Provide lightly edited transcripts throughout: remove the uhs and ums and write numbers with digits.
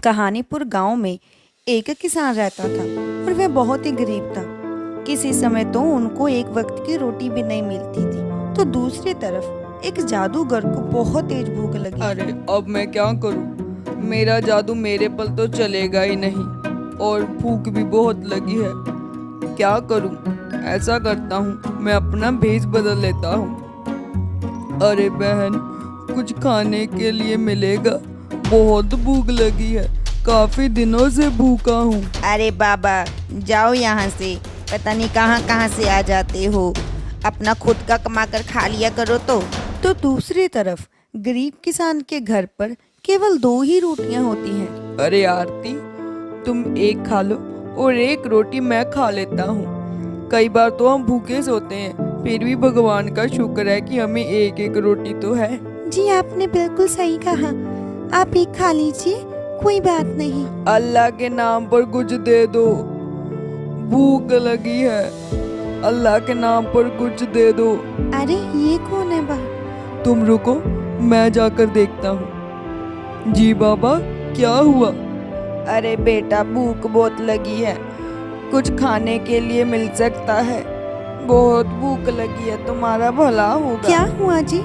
कहानीपुर गांव में एक किसान रहता था और वह बहुत ही गरीब था। किसी समय तो उनको एक वक्त की रोटी भी नहीं मिलती थी, तो दूसरी तरफ एक जादूगर को बहुत तेज भूख लगी। अरे अब मैं क्या करूं? मेरा जादू मेरे पल तो चलेगा ही नहीं और भूख भी बहुत लगी है। क्या करूं? ऐसा करता हूं, मैं अपना भेष बदल लेता हूं। अरे बहन, कुछ खाने के लिए मिलेगा? बहुत भूख लगी है, काफी दिनों से भूखा हूं। अरे बाबा, जाओ यहाँ से, पता नहीं कहाँ कहाँ से आ जाते हो। अपना खुद का कमा कर खा लिया करो। तो दूसरी तरफ गरीब किसान के घर पर केवल 2 ही रोटियां होती हैं। अरे आरती, तुम एक खा लो और एक रोटी मैं खा लेता हूँ। कई बार तो हम भूखे सोते हैं, फिर भी भगवान का शुक्र है कि हमें एक एक रोटी तो है। जी, आपने बिल्कुल सही कहा। आप एक खा लीजिए, कोई बात नहीं। अल्लाह के नाम पर कुछ दे दो, भूख लगी है। अल्लाह के नाम पर कुछ दे दो। अरे ये कौन है बा? तुम रुको, मैं जाकर देखता हूँ। जी बाबा, क्या हुआ? अरे बेटा, भूख बहुत लगी है, कुछ खाने के लिए मिल सकता है? बहुत भूख लगी है, तुम्हारा भला होगा। क्या हुआ जी?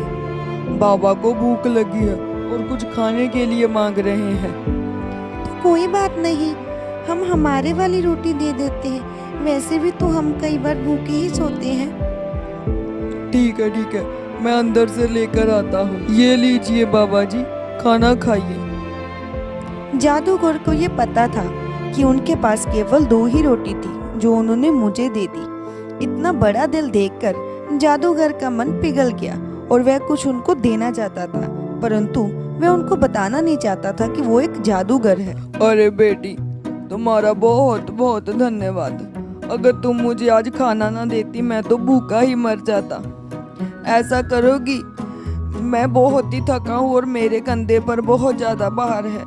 बाबा को भूख लगी है और कुछ खाने के लिए मांग रहे हैं। तो कोई बात नहीं, हम हमारे वाली रोटी दे देते हैं। वैसे भी तो हम कई बार भूखे ही सोते हैं। ठीक है, मैं अंदर से लेकर आता हूँ। ये लीजिए बाबा जी, खाना खाइए। जादूगर को ये पता था कि उनके पास केवल 2 ही रोटी थी, जो उन्होंने मुझे दे दी। इतना बड़ा दिल देखकर जादूगर का मन पिघल गया और वह कुछ उनको देना चाहता था, परंतु वह उनको बताना नहीं चाहता था कि वो एक जादूगर है। अरे बेटी, तुम्हारा बहुत बहुत धन्यवाद। अगर तुम मुझे आज खाना ना देती, मैं तो भूखा ही मर जाता। ऐसा करोगी? मैं बहुत ही थका हूँ और मेरे कंधे पर बहुत ज्यादा भार है।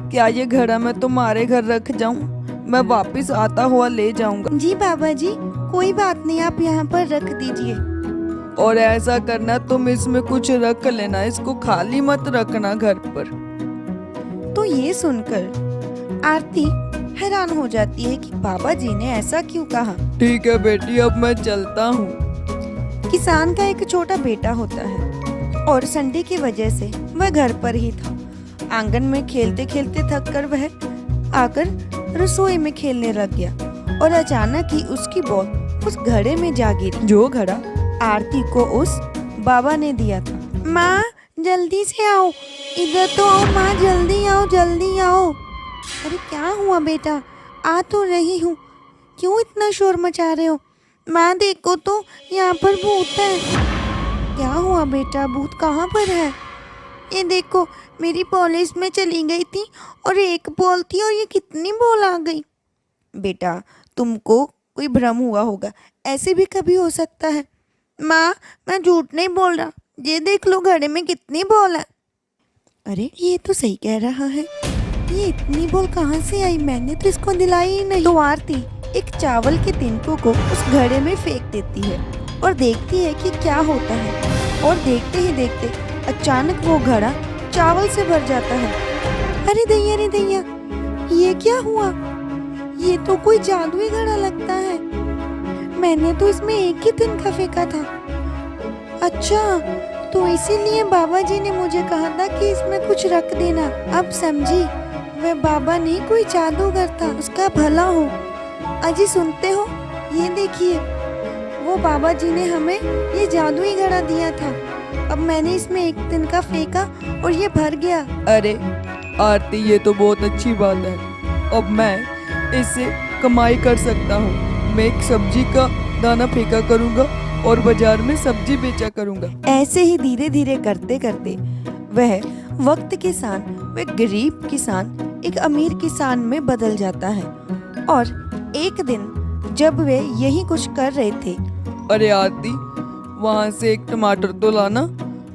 क्या ये घड़ा मैं तुम्हारे घर रख जाऊँ? मैं वापस आता हुआ ले जाऊंगा। जी बाबा जी, कोई बात नहीं, आप यहाँ पर रख दीजिए। और ऐसा करना, तुम इसमें कुछ रख लेना, इसको खाली मत रखना घर पर। तो ये सुनकर आरती हैरान हो जाती है कि बाबा जी ने ऐसा क्यों कहा। ठीक है बेटी, अब मैं चलता हूँ। किसान का एक छोटा बेटा होता है और संडे की वजह से वह घर पर ही था। आंगन में खेलते खेलते थक कर वह आकर रसोई में खेलने लग गया और अचानक ही उसकी बॉल उस घड़े में जा गिरी, जो घड़ा आरती को उस बाबा ने दिया था। माँ, जल्दी से आओ, इधर तो आओ माँ, जल्दी आओ, जल्दी आओ। अरे क्या हुआ बेटा? आ तो रही हूँ, क्यों इतना शोर मचा रहे हो? माँ देखो तो, यहाँ पर भूत है। क्या हुआ बेटा, भूत कहाँ पर है? ये देखो, मेरी बॉल इसमें चली गई थी और एक बॉल थी और ये कितनी बॉल आ गई। बेटा, तुमको कोई भ्रम हुआ होगा, ऐसे भी कभी हो सकता है। माँ, मैं झूठ नहीं बोल रहा, ये देख लो घड़े में कितनी बॉल है। अरे ये तो सही कह रहा है, ये इतनी बॉल कहाँ से आई? मैंने तो इसको दिलाई ही नहीं। तो आरती एक चावल के तिनकों को उस घड़े में फेंक देती है और देखती है कि क्या होता है, और देखते ही देखते अचानक वो घड़ा चावल से भर जाता है। अरे दैया, अरे दैया, ये क्या हुआ? ये तो कोई जादुई घड़ा लगता है। मैंने तो इसमें एक ही तिनका फेंका था। अच्छा, तो इसीलिए बाबा जी ने मुझे कहा था कि इसमें कुछ रख देना। अब समझी, वह बाबा नहीं, कोई जादूगर था, उसका भला हो। अजी सुनते हो, ये देखिए, वो बाबा जी ने हमें ये जादुई घड़ा दिया था। अब मैंने इसमें एक तिनका फेंका और ये भर गया। अरे आरती, ये तो बहुत अच्छी बात है। अब मैं इससे कमाई कर सकता हूँ। मैं एक सब्जी का दाना फेंका करूँगा और बाजार में सब्जी बेचा करूँगा। ऐसे ही धीरे धीरे करते करते वह वक्त किसान, वह गरीब किसान एक अमीर किसान में बदल जाता है। और एक दिन जब वे यही कुछ कर रहे थे। अरे आरती, वहाँ से एक टमाटर तो लाना,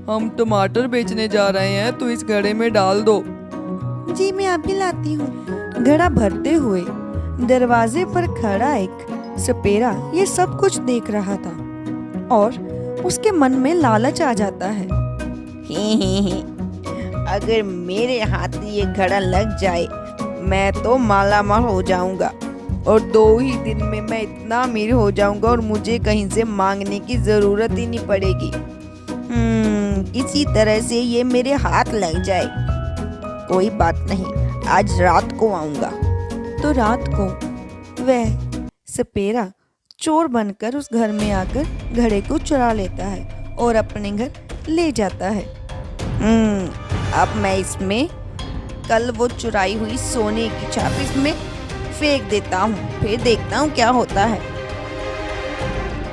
हम टमाटर बेचने जा रहे हैं, तो इस घड़े में डाल दो। जी, मैं अभी लाती हूँ। घड़ा भरते हुए दरवाजे पर खड़ा एक सपेरा ये सब कुछ देख रहा था और उसके मन में लालच आ जाता है। अगर मेरे हाथ ये घड़ा लग जाए मैं तो माला माल हो जाऊंगा और 2 ही दिन में मैं इतना अमीर हो जाऊंगा और मुझे कहीं से मांगने की जरूरत ही नहीं पड़ेगी। किसी तरह से ये मेरे हाथ लग जाए। कोई बात नहीं, आज रात को आऊंगा। तो रात को वह सपेरा चोर बनकर उस घर में आकर घड़े को चुरा लेता है और अपने घर ले जाता है। अब मैं इसमें कल वो चुराई हुई सोने की छाप इसमें फेंक देता हूँ, फिर देखता हूँ क्या होता है।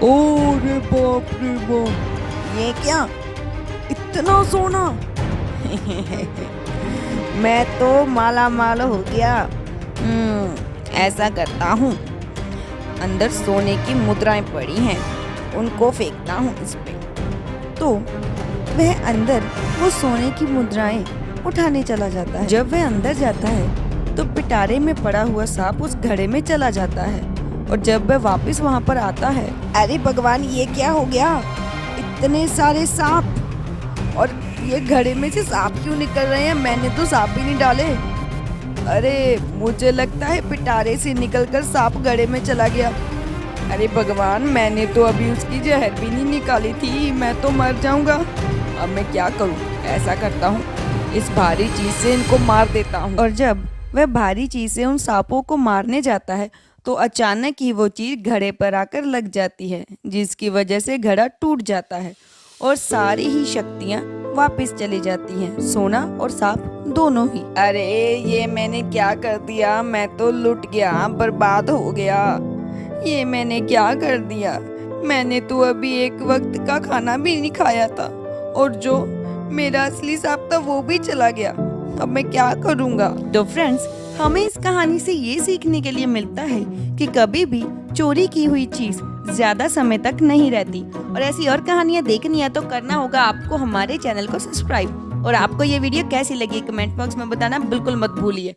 ओरे बाप रे बाप, ये क्या, इतना सोना? मैं तो माला माल हो गया। ऐसा करता हूँ, अंदर सोने की मुद्राएं पड़ी हैं, उनको फेंकता हूँ इस पे। तो वह अंदर वो सोने की मुद्राएं उठाने चला जाता है। जब वह अंदर जाता है तो पिटारे में पड़ा हुआ सांप उस घड़े में चला जाता है और जब वह वापस वहाँ पर आता है, अरे भगवान ये क्या हो गया, इतने सारे सांप, और ये घड़े में से सांप क्यों निकल रहे हैं? मैंने तो सांप ही नहीं डाले। अरे मुझे लगता है पिटारे से निकलकर सांप घड़े में चला गया। अरे भगवान, मैंने तो अभी उसकी जहर भी नहीं निकाली थी, मैं तो मर जाऊंगा। अब मैं क्या करूं? ऐसा करता हूं, इस भारी चीज से इनको मार देता हूं। और जब वह भारी चीज से उन सांपों को मारने जाता है तो अचानक ही वो चीज घड़े पर आकर लग जाती है, जिसकी वजह से घड़ा टूट जाता है और सारी ही शक्तियाँ वापस चली जाती हैं, सोना और सांप दोनों ही। अरे ये मैंने क्या कर दिया, मैं तो लुट गया, बर्बाद हो गया। ये मैंने क्या कर दिया, मैंने तो अभी एक वक्त का खाना भी नहीं खाया था और जो मेरा असली सांप था वो भी चला गया। अब मैं क्या करूँगा? तो फ्रेंड्स, हमें इस कहानी से ये सीखने के लिए मिलता है कि कभी भी चोरी की हुई चीज ज्यादा समय तक नहीं रहती। और ऐसी और कहानियाँ देखनी है तो करना होगा आपको हमारे चैनल को सब्सक्राइब। और आपको ये वीडियो कैसी लगी कमेंट बॉक्स में बताना बिल्कुल मत भूलिए।